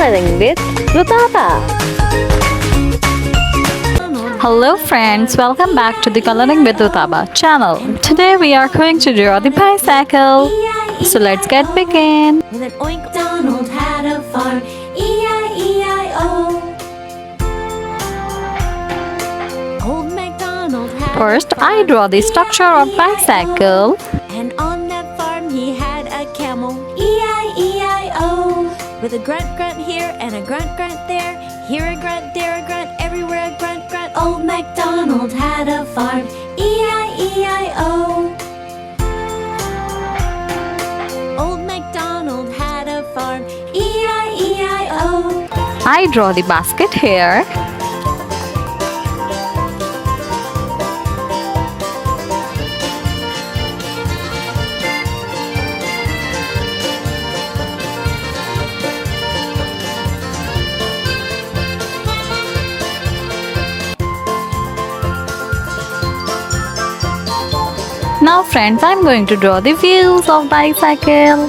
Coloring with Rutaba. Hello friends, welcome back to the Coloring with Rutaba channel. Today we are going to draw the bicycle. So let's get begin. With an oink, Donald had a farm. E-I-E-I-O. Old MacDonald had First, a farm. I draw the structure of bicycle. And on that farm he had a camel. E-I-E-I-O. With a grunt grunt here and a grunt grunt there. Here a grunt, there a grunt, everywhere a grunt grunt. Old MacDonald had a farm. E-I-E-I-O. Old MacDonald had a farm. E-I-E-I-O. I draw the basket here. Now friends, I'm going to draw the wheels of bicycle.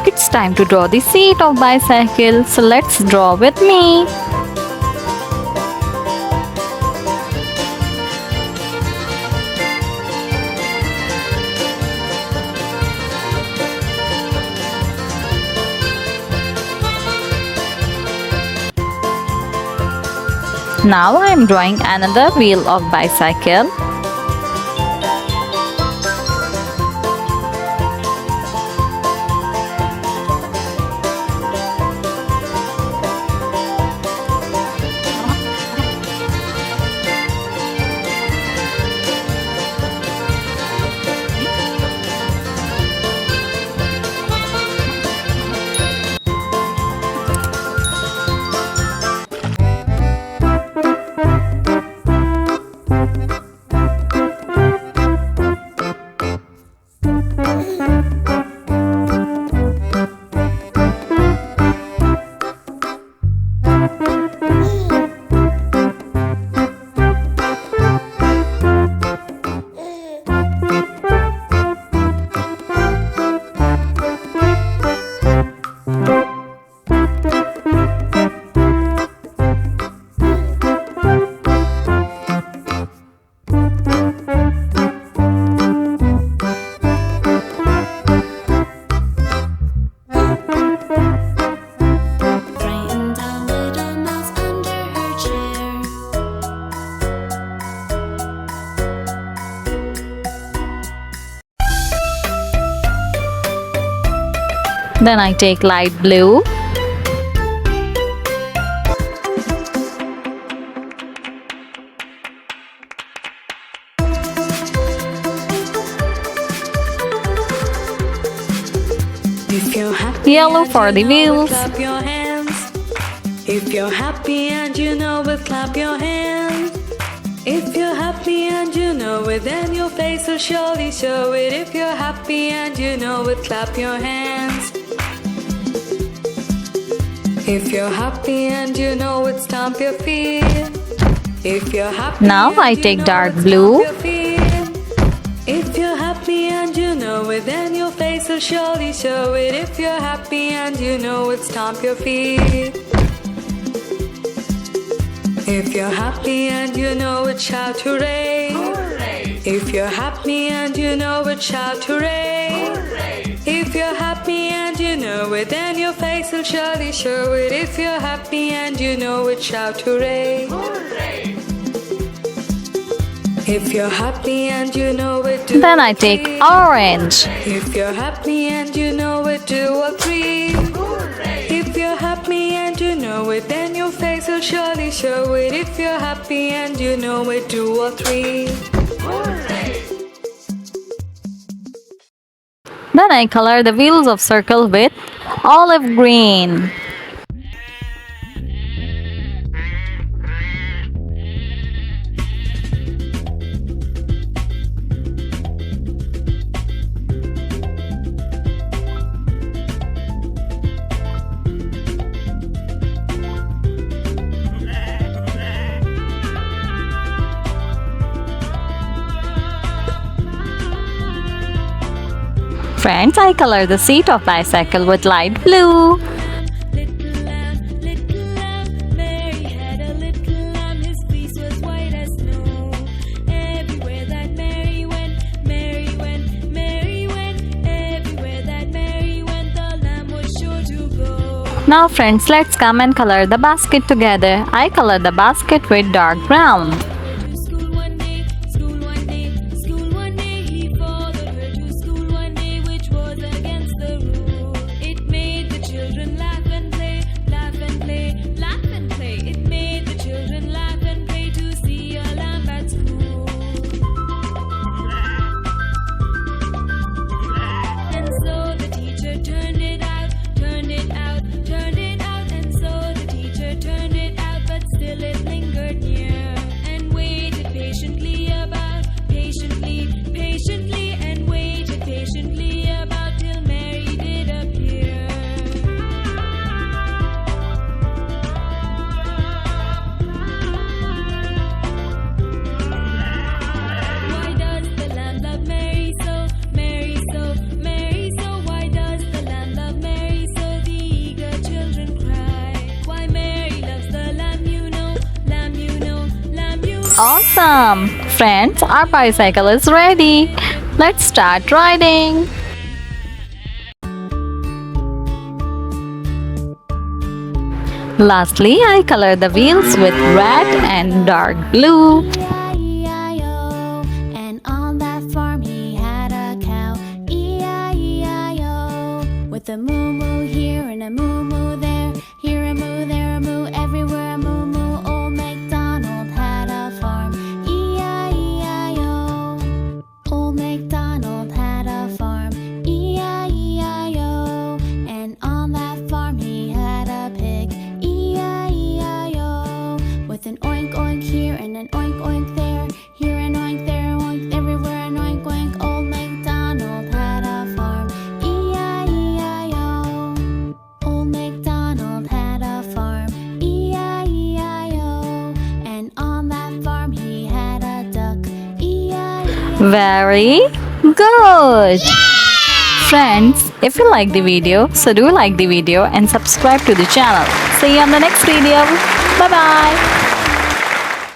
It's time to draw the seat of bicycle, so let's draw with me. Now I am drawing another wheel of bicycle. Frightened a little mouse under her chair. Then I take light blue. If you're happy Yellow and for you the know it, wheels. clap your hands. If you're happy and you know it, clap your hands. If you're happy and you know it, then your face will surely show it. If you're happy and you know it, clap your hands. If you're happy and you know it, stomp your feet. If you're happy Now and I you take know dark it, blue. stomp your feet. If you're happy and you know it, then your face will surely show it. If you're happy and you know it, stomp your feet. If you're happy and you know it, shout hooray. Hooray. If you're happy and you know it, shout hooray. Hooray. If you're happy and you know it, then your face will surely show it. If you're happy and you know it, shout hooray. Hooray. If you're happy and you know it, do Then I a take three. orange. If you're happy and you know it, do a three. Hooray. If you're happy and you know it, then your face will surely show it. If you're happy and you know it, do a three. Hooray. Then I color the wheels of circle with olive green. Friends, I color the seat of bicycle with light blue. Little lamb, Mary had a little lamb. His fleece was white as snow. Everywhere that Mary went, Mary went, Mary went. Everywhere that Mary went, the lamb was sure to go. Now friends, let's come and color the basket together. I color the basket with dark brown. School one day, school one day, school one day. He followed her to school one day, which was against the rule. It made the children laugh and play, laugh and play, laugh and play. It made the children laugh and play to see a lamb at school. And so the teacher turned it out, turned it out, turned it out. And so the teacher turned it out, but still it lingered near. And waited patiently about, patiently, patiently. And waited patiently about till Mary did appear. Why does the lamb love Mary so, Mary so, Mary so? Why does the lamb love Mary so? The eager children cry. Why Mary loves the lamb, you know, lamb, you know, lamb, you know. Awesome! Friends, our bicycle is ready. Let's start riding. Lastly, I color the wheels with red and dark blue. E-I-E-I-O. And on that farm he had a cow. E-I-E-I-O. With a moo-moo here and a moo-moo there. Here a moo, there a moo, everywhere a moo-moo. Old MacDonald had a farm. E-I-E-I-O. Old MacDonald had a farm. E-I-E-I-O. And on that farm he had a pig. E-I-E-I-O. With an oink oink here and an oink oink there. Here an oink, there an oink, everywhere an oink oink. Old MacDonald had a farm. E-I-E-I-O. Old MacDonald had a farm. E-I-E-I-O. And on that farm he had a duck. E-I-E-I-O. Very good! Friends, if you like the video, so do like the video and subscribe to the channel. See you on the next video. Bye bye.